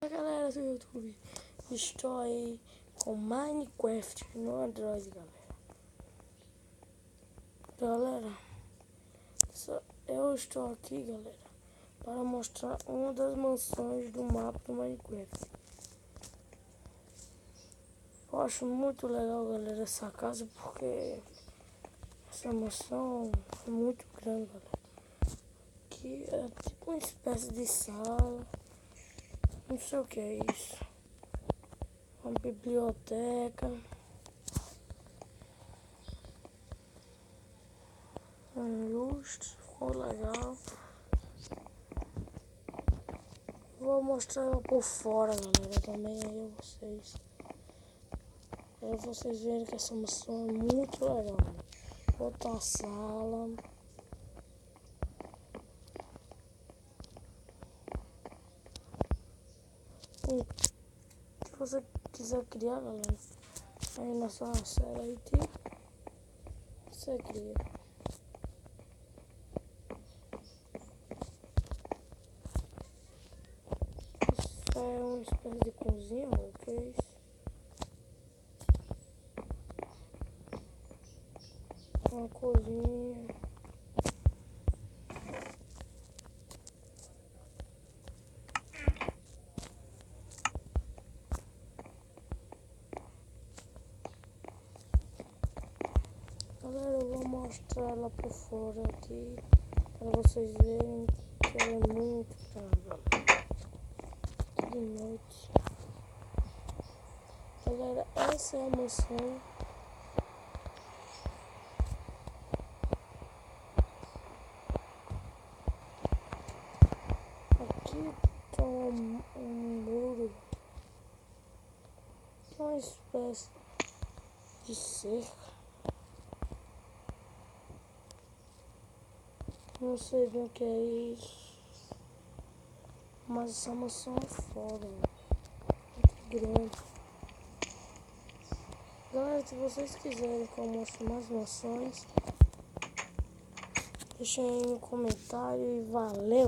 Fala galera do YouTube, estou aí com Minecraft no Android, galera. Eu estou aqui, galera, para mostrar uma das mansões do mapa do Minecraft. Eu acho muito legal, galera, essa casa, porque essa mansão é muito grande, galera. Aqui é tipo uma espécie de sala, não sei o que é isso. Uma biblioteca, um lustre, ficou legal. Vou mostrar ela por fora, galera, também aí a vocês. Aí vocês verem que essa mansão é muito legal. Outra sala. Se você quiser criar, galera, aí na sua sala aí você cria. Isso é uma espécie de cozinha, o que é isso? Uma cozinha. Galera, eu vou mostrar ela por fora aqui, para vocês verem que ela é muito grande. Aqui de noite. Galera, essa é a mansão. Aqui tem um muro, uma espécie de cerca. Não sei bem o que é isso, mas essa mansão é foda, muito grande. Galera, se vocês quiserem que eu mostre mais mansões, deixem aí no comentário e valeu!